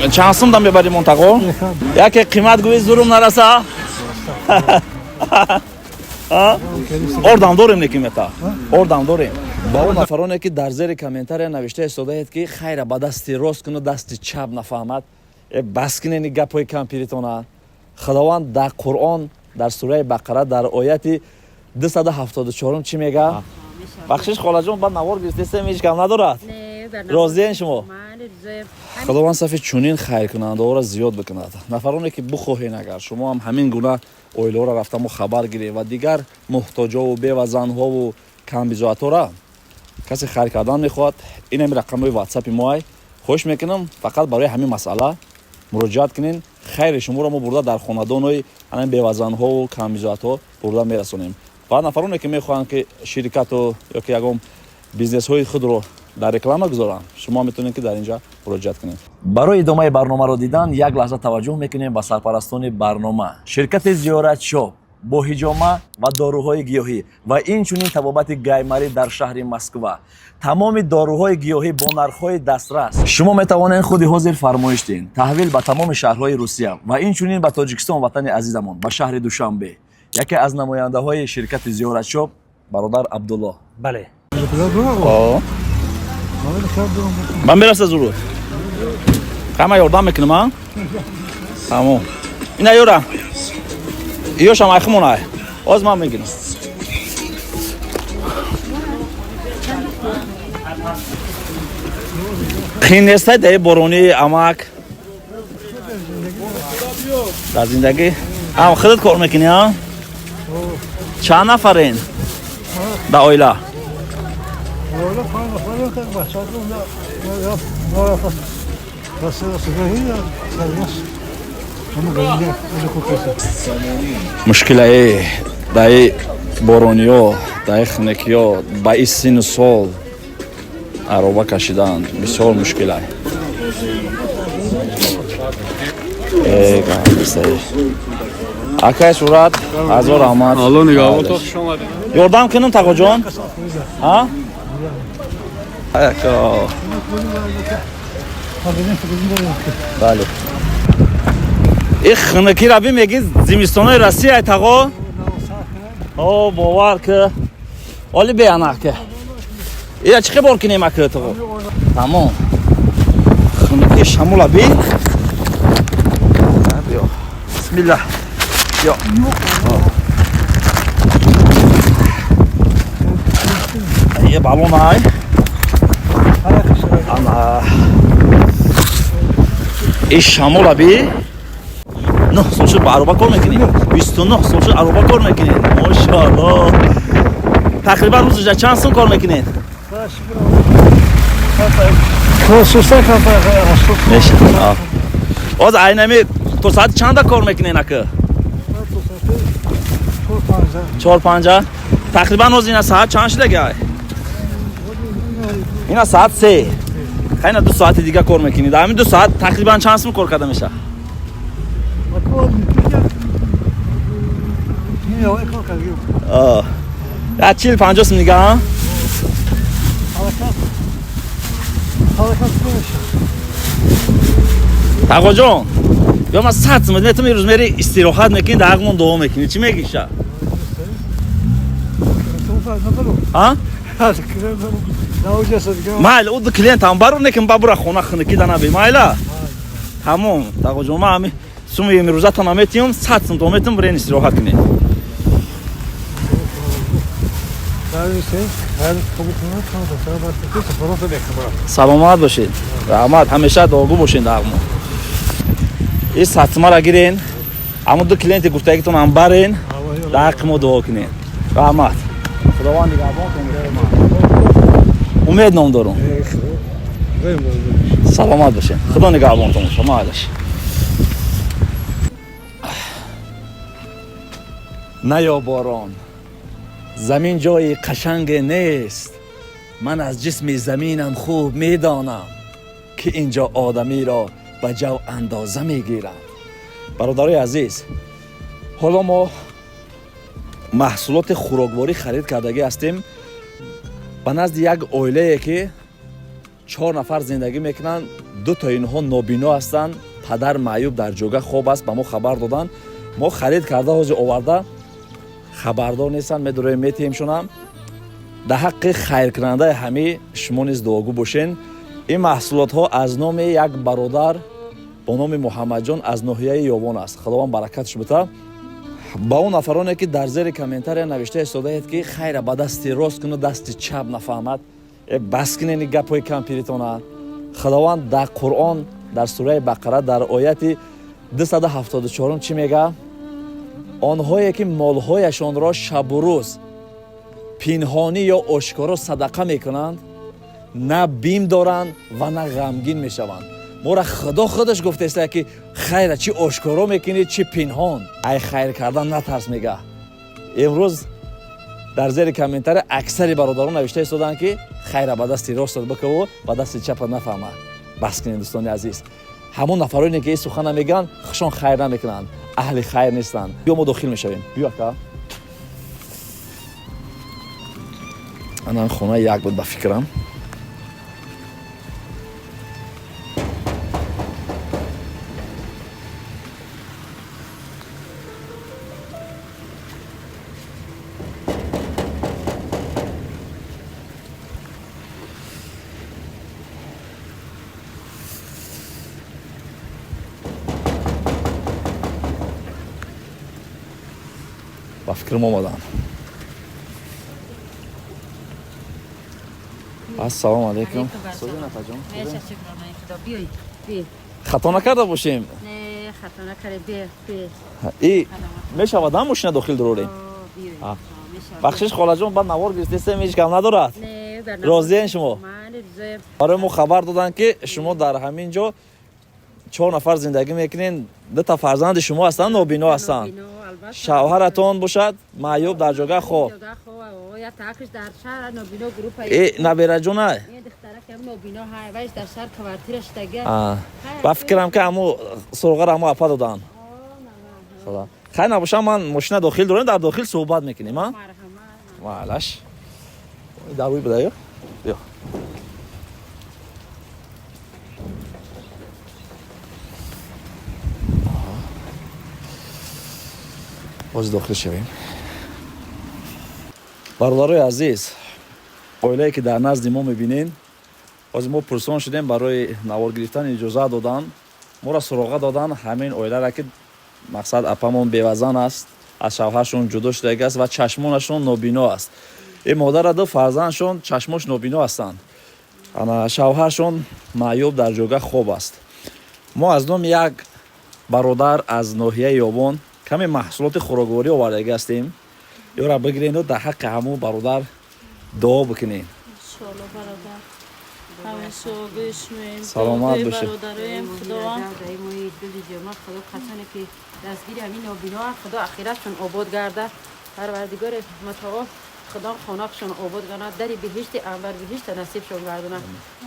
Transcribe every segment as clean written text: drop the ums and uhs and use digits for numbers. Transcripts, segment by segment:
چند سوم دم ببری منطقه؟ یکی قیمت گویی زورم نرسه؟ اردام داریم نکیمتا اردام داریم با اون نفرانی که در زیر کامنتار نوشته استودید که خیر با دستی راست کنه دستی چپ نفهمد بس کنه این گپای کمپیریتونه خداوند در قرآن در سوره بقره در آیت 274 چی میگه؟ بخشش خاله جون بعد نوار گرفته سه هیچ کم ندارد راضی این شما خداوند صفی چونین خیر کنند و را زیاد بکند نفرانی که بخواهین اگر شما هم همین گونه اویلو را رفتم و خبر گیری و دیگر محتاجا و بیوه زنها و کمبیزاتا را کسی خیر کردن میخواد این هم رقم واتساپ مای خوش میکنم فقط برای همین مسئله مراجعت کنین خیر شما را ما برده در خاندان همین بیوه زنها و کمبیزاتا برده میرسونیم و نفرانی که میخوان که شرکت و یا که یکم بیزنس های خود رو در رکلام گذارن شما میتونید که در اینجا مراجعت کنید برای ادامه برنامه رو دیدن یک لحظه توجه میکنیم به سرپرستان برنامه شرکت زیارت شاپ با حجامه و داروهای گیاهی و این چنین طبابت گیمری در شهر مسکو تمام داروهای گیاهی با نرخ‌های دسترس شما میتوانید خود حاضر فرمایش دین تحویل به تمام شهرهای روسیه و این چنین به تاجیکستان وطن عزیزمون به شهر دوشنبه یکی از نماینده های شرکت زیارت شاپ برادر عبدالله بله من برسه ضرور کما یاردم میکنم ها تمام اینا یورا ایو شما خمونای از من میگیرم خینسته ده بارونی اماک در زندگی ام خودت کار میکنی ها چند نفرین در اویلا مشکل دای بارونیو دای خنکیو با این سین و سال عربه کشیدن بسیار مشکل ای اکای صورت ازار آمد الو نگاه تو خوش آمدید یاردم کنم تقا جان ها اکا بله این خنکی را بی میگی زمستانای رسی ای تقا او باور که اولی بیانه که اینا چه بار کنیم اکر تقا تمام خنکی شمولا بی بسم الله یا یه بالون های اما این شمال بی 9 سال شد با عروبه کار میکنیم 29 سال شد عروبه کار میکنیم ماشاءالله تقریبا روزش چند سال کار میکنید؟ از اینمی تو ساعت چند کار میکنین اکه؟ 4-5 تقریبا از این ساعت چند شده گه؟ این ساعت 3 خیلی 2 ساعت دیگه کار میکنید همین 2 ساعت تقریبا چند سم کار کرده میشه؟ یا 40-50 سم دیگه ها؟ تقا جان یا من 100 سم میتونم یه روز میری استراحت میکنی در حقمون دوام میکنی چی میگی شا؟ ها؟ مایل او دو کلینت هم برو نکن بابرا خونه خنکی دانا بی مایلا تمام تقا جان ما همی سومی یه روزه تا نمیتیم 100 سم تو میتونم برین استراحت کنی سلامت باشید رحمت همیشه داغو باشین در حقمون این 100 سم را گیرین اما دو کلینت گفتگیتون هم برین در حق ما دعا کنین رحمت خداوند نگهبان کنه امید نام دارم سلامت باشین خدا نگهبانتون شما علش نه یا باران زمین جای قشنگ نیست من از جسم زمینم خوب میدانم که اینجا آدمی را به جو اندازه میگیرم برادرای عزیز حالا ما محصولات خوراکواری خرید کردگی هستیم به نزد یک عائله که 4 нафар зиндагӣ мекунанд. 2 та инҳо нобино ҳастанд. падар маъюб дар ҷойгоҳ хоб аст, ба мо хабар доданд. мо харид карда ҳозир оварда хабардор нестанд, медуроем метиҳимшонам. дар ҳаққи хайркунандаи ҳамӣ шумо низ дуогӯ бошен. ин маҳсулотҳо аз номи як бародар бо номи муҳаммадҷон аз ноҳияи ёвон аст. худованд баракатш бита. ба он нафароне ки дар зери комментария навишта истодаед ки хайра ба дасти рост куну дасти чап нафаҳмад, бас кинени гапҳои кампиритона. худованд дар қуръон дар сураи бақара дар ояти 274 чӣ мега? онҳое ки молҳояшонро шабу рӯз пинҳонӣ ё ошкоро садақа мекунанд, на бим доранд ва на ғамгин мешаванд. мора худо худаш гуфтааст ки хайра чӣ ошкоро мекунӣ, чӣ пинҳон. ай хайр кардан натарс мега. имрӯз дар зери комментария аксари бародарон навишта истоданд ки хайра ба дасти ростат бикаву ба дасти чапат нафаҳма. бас кинед дӯстони азиз. ҳамон нафароне ки ин сухана мегӯянд хушон хайр намекунанд, аҳли хайр нестанд. биё мо дохил мешавем. биё ака. анан хона як буд ба фикрам. ба фикрам омадам. ассалому алайкум. хато накарда бошем? Не, хато накарда. И мешавад ам мошина дохил дурорем. бахшиш холаҷон ба навор гирифтесем ҳеҷ кам надорад. розиен шумо? барои мо хабар доданд ки шумо дар ҳамин ҷо 4 нафар зиндагӣ мекунед. 2 та фарзанди шумо ҳастанд, нобино ҳастанд. шавҳаратон бошад маъюб дар ҷойгоҳ хоб. набераҷонай. ба фикрам ки аму сурғара аму апа доданд. хайр набошад ман мошина дохил дорем, дар дохил суҳбат мекунем. маълаш. дар рӯй бидаё. биё. ҳозир дохил шавем. бародарои азиз, оилае ки дар назди мо мебинен, ҳозир мо пурсон шудем барои навор гирифтан иҷоза доданд. моро суроға доданд ҳамин оиларо ки мақсад апамон бевазан аст, аз шавҳаршон ҷудо шудагааст ва чашмонашон нобино аст. ин модара 2 фарзандшон чашмош нобино ҳастанд. ана шавҳаршон маъюб дар ҷойгоҳ хоб аст. мо аз номи як бародар аз ноҳияи ёбон каме маҳсулоти хӯрокворӣ овардаги ҳастем. ёра бигирену дар ҳаққи ҳамон бародар дуо бикунем. саломат бошед. خدا خانه‌شون آباد کنه، دری بهشت انبر بهشت نصیبشون گردونه.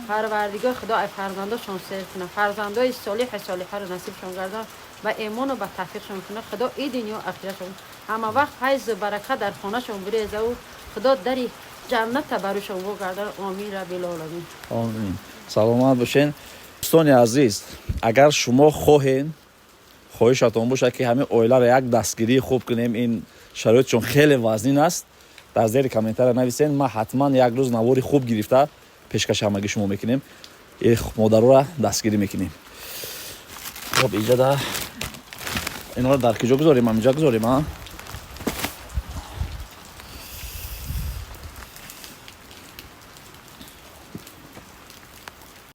پروردگار خدا ای فرزنداشون سیر کنه، فرزندای صالح صالحه رو نصیبشون گردونه و ایمان و به توفیقشون کنه. خدا این دنیا و آخرتشون همه وقت فیض و برکت در خانه‌شون بریزه و خدا دری جنت براشون بگردونه. آمین رب العالمین. آمین. سلامت باشین. دوستان عزیز، اگر شما خواهین خواهشتون باشه که همه اویلا رو یک دستگیری خوب کنیم، این شرایطشون خیلی وزین است. در زیر کامنتار نویسین، ما حتما یک روز نواری خوب گرفته پیشکش همگی شما میکنیم. این مادر رو دستگیری میکنیم. خب اینجا اینا رو در کجا گذاریم؟ اینجا گذاریم ها.